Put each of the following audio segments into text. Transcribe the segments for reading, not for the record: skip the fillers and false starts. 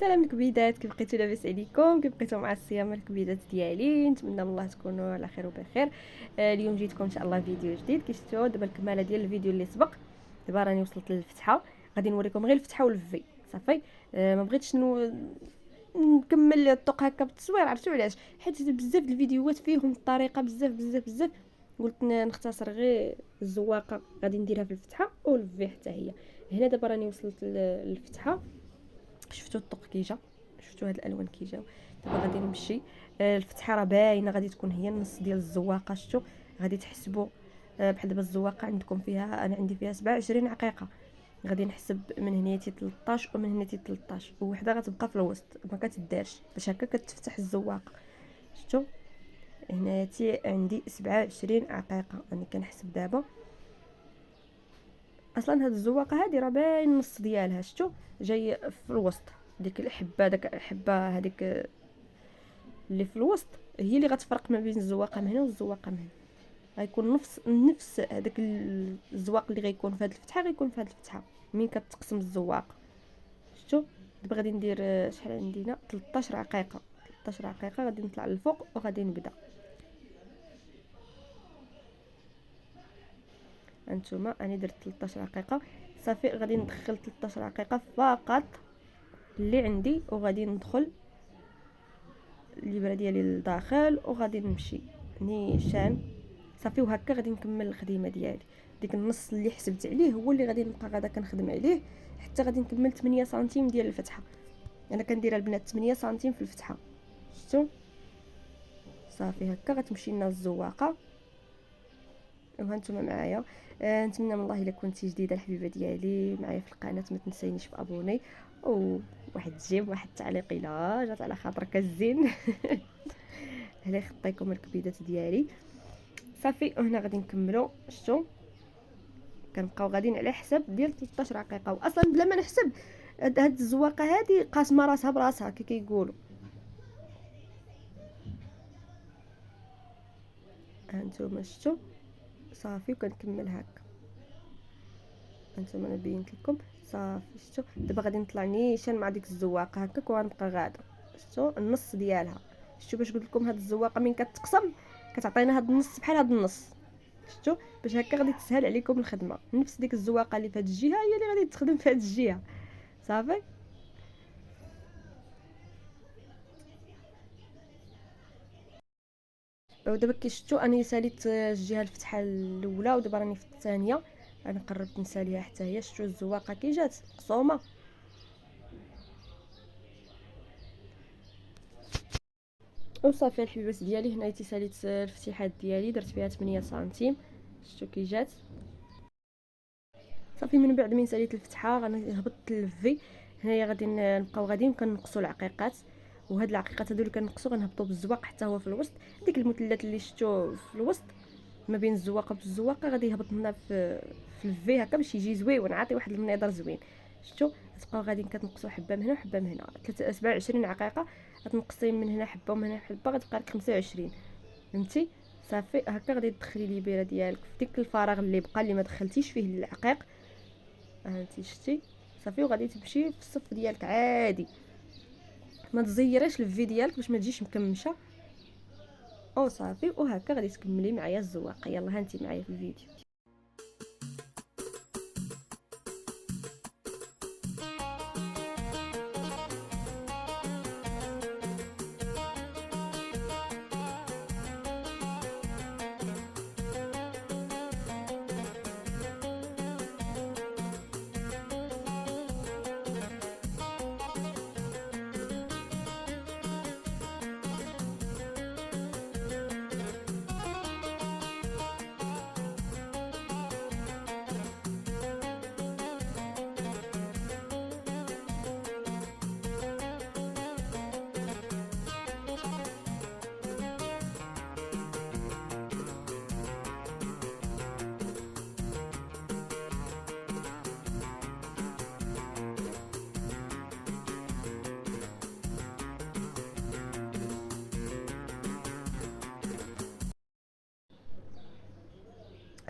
سلام الكبيدات، كيف بقيتو؟ لاباس عليكم؟ كيف بقيتو مع الصيام الكبيدات ديالي؟ نتمنى من الله تكونوا على خير وبخير. اليوم جيتكم ان شاء الله فيديو جديد. كي شفتوا دابا الكماله ديال الفيديو اللي سبق، دابا راني وصلت للفتحه. غادي نوريكم غير الفتحه والفي صافي. ما بغيتش نكمل الطوق هكا بالتصوير. عرفتوا علاش؟ حيت بزاف د الفيديوهات فيهم الطريقه بزاف بزاف بزاف. قلت نختصر غير الزواقه، غادي نديرها في الفتحه والفي حتى هي. هنا دابا راني وصلت للفتحه. شفتوا الطوق كي جا، شفتوا هاد الالوان كي جاو. دابا غادي نمشي. الفتحه راه باينه غادي تكون هي النص ديال الزواقه. شفتوا؟ غادي تحسبوا بحال دابا الزواقه عندكم فيها، انا عندي فيها 27 عقيقه. غادي نحسب من هنيتي 13 ومن هنيتي 13، ووحده غتبقى في الوسط ما كتدارش، باش هكا كتفتح الزواقه. شفتوا؟ هنايا عندي 27 عقيقه. راني كنحسب دابا. اصلا هاد الزواقه هادي راه باين النص ديالها. شفتوا؟ جاي في الوسط. ديك الحبه، داك الحبه هذيك اللي في الوسط هي اللي غتفرق ما بين الزواقه من هنا والزواقه من هنا. غيكون نفس هذاك الزواق اللي غيكون في هذه الفتحه غيكون في هذه الفتحه من كتقسم الزواقه. شفتوا؟ دابا غادي ندير شحال عندنا 13 عقيقه. 13 عقيقه غادي نطلع للفوق وغادي نبدا. هانتوما انا درت 13 عقيقه صافي. غادي ندخل 13 عقيقه فقط اللي عندي، وغادي ندخل الابره ديالي للداخل وغادي نمشي نيشان صافي. وهكا غادي نكمل الخدمه ديالي. ديك النص اللي حسبت عليه هو اللي غادي نبقى غادا كنخدم عليه حتى غادي نكمل 8 سنتيم ديال الفتحه. انا كندير البنات 8 سنتيم في الفتحه. شفتوا؟ صافي هكا غتمشي لنا الزواقه. وهانتوما معايا. نتمنى من الله الا كنتي جديده الحبيبه ديالي معايا في القناه ما تنسينيش في ابوني، وواحد تجيب واحد التعليق الا جات على خاطرك الزين. هلا يخطيكم الكبيدات ديالي صافي. وهنا غادي نكملوا. شفتوا؟ كنبقاو غاديين على حساب ديال 13 دقيقه. واصلا بلا ما نحسب هاد الزواقه هادي قاسمه راسها براسها كي كيقولوا. هانتوما شفتوا؟ صافي وكنكمل هكا. هانتوما انا بينت لكم صافي. شفتوا؟ دابا غادي نطلع نيشان مع ديك الزواقه هكاك وغنبقى غاده. شفتوا النص ديالها؟ شفتوا باش قلت لكم هاد الزواقه من كتقسم كتعطينا هاد النص بحال هاد النص. شفتوا؟ باش هكا غادي تسهل عليكم الخدمه. نفس ديك الزواقه اللي في هاد الجهه هي اللي غادي تخدم في هاد الجهه صافي. ودابا كي شفتوا اني ساليت الجهه الفتحه الاولى ودابا راني في الثانيه. انا قربت نساليها حتى هي. شفتوا الزواقه كي جات مقسومه؟ وصافي الحبيبات ديالي. هنا ساليت الفتيحات ديالي درت فيها 8 سنتيم. شفتوا كي جات؟ صافي من بعد من ساليت الفتحه غنهبط للفي. هنايا غادي نبقاو غاديين كنقصوا العقيقات. وهاد العقيقات هادو اللي كنقصوا غنهبطوا بالزواق حتى هو في الوسط. ديك المثلثات اللي شفتوا في الوسط ما بين الزواقه والزواقه غادي يهبط لنا في الفي هكا باش يجي زوين ونعطي واحد المنظر زوين. شفتوا؟ تبقاو غاديين كتنقصوا حبه من هنا وحبه من هنا. 27 عقيقه غتنقصي من هنا حبه ومن هنا حبه غتبقى لك 25. فهمتي؟ صافي هكا غادي تدخلي البيره ديالك في ديك الفراغ اللي بقى اللي ما دخلتيش فيه العقيق. هانتي شتي؟ صافي وغادي تمشي في الصف ديالك عادي. ما تزيريش الفي ديالك باش ما تجيش مكمشه. او صافي وهكا غادي تكملي معايا الزواقه. يلا هانتي معايا في الفيديو.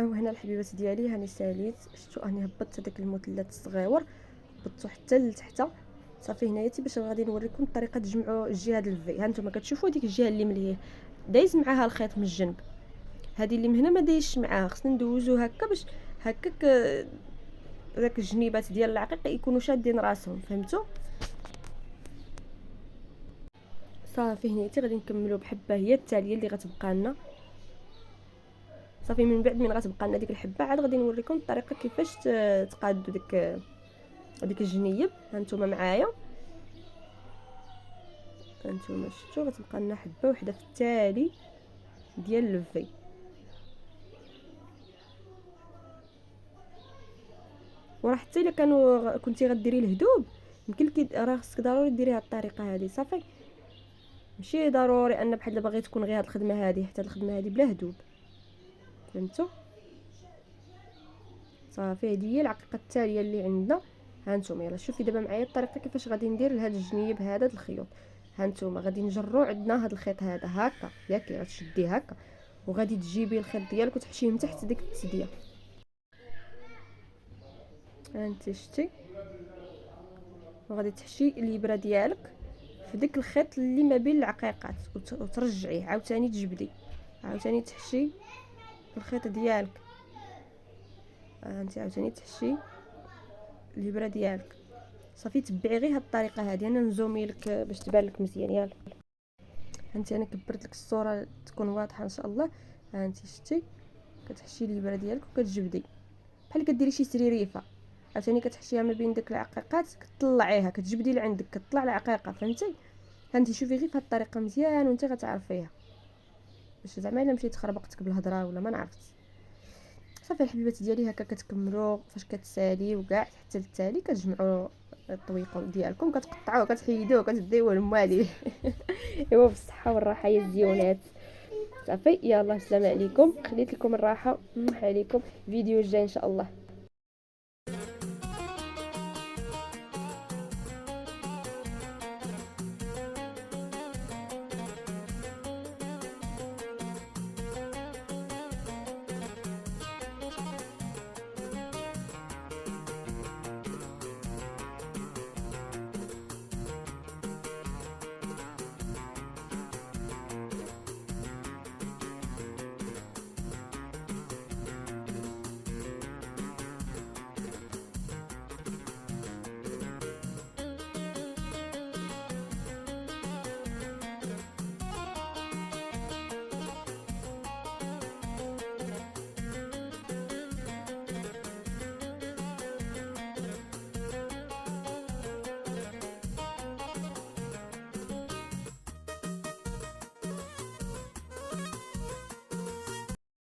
او هنا الحبيبات ديالي هاني ساليت. شفتوا اني هبطت هذاك المثلث الصغيور هبطته حتى لتحت. صافي هنايا باش غادي نوريكم الطريقه تجمعوا الجهه ديال الفي. ها نتوما كتشوفوا ديك الجهه اللي مليه دايز معاها الخيط من الجنب، هذه اللي من هنا ما دايزش معاها، خصنا ندوزو هكا باش هكاك داك الجنيبات ديال العقيق يكونوا شادين راسهم، فهمتوا؟ صافي هنايا غادي نكملوا بحبه هي التاليه اللي غتبقى لنا. صافي من بعد من غتبقى لنا ديك الحبه عاد غادي نوريكم الطريقه كيفاش تقادوا ديك الجنيب. هانتوما معايا، هانتوما شفتوا غتبقى لنا حبه وحده في التالي ديال الفي. وراه حتى الا كنتي غديري الهدوب يمكن لك راه خصك ضروري ديريها الطريقه هذه. صافي ماشي ضروري ان بحال دابا غير تكون غير هاد الخدمه هذه، حتى الخدمه هذه بلا هدوب، فهمتوا؟ صافي هذه هي العقيقه التاليه اللي عندنا. هانتوما يلا شوفي دابا معايا الطريقه كيفاش غادي ندير لهاد الجنيب هذا د الخيوط. هانتوما غادي نجرو عندنا هاد الخيط هذا هكا ياك، غتشديه هكا وغادي تجيبي الخيط ديالك وتحشيه من تحت ديك التسديه. هانتي شتي، وغادي تحشي الابره ديالك في ديك الخيط اللي ما بين العقيقات وترجعيه عاوتاني تجبدي، عاوتاني تحشي الخيط ديالك، انت عاوتاني تحشي الابره ديالك. صافي تبعي غير هاد الطريقه هذه، انا نزومي لك باش تبان لك مزيان. يلا انت انا كبرت لك الصوره تكون واضحه ان شاء الله. ها انت شتي كتحشي الابره ديالك وكتجبدي بحال كديري شي سريريفه، عاوتاني كتحشيها ما بين داك العقيقات كتطلعيها كتجبدي لعندك كتطلع العقيقه، فهمتي؟ هانتي شوفي غير بهاد الطريقه مزيان وانت غتعرفيها باش زعما الا مشيت خربقتك بالهضره ولا ما نعرفت. صافي الحبيبات ديالي هكا كتكملوا فاش كتسالي وكاع حتى للتالي كتجمعوا الطويقه ديالكم كتقطعوه كتحيدوه كتديوه الموالي ايوا بالصحه والراحه يا الزيونات. صافي يلا السلام عليكم، خليت لكم الراحه عليكم، فيديو جاي ان شاء الله.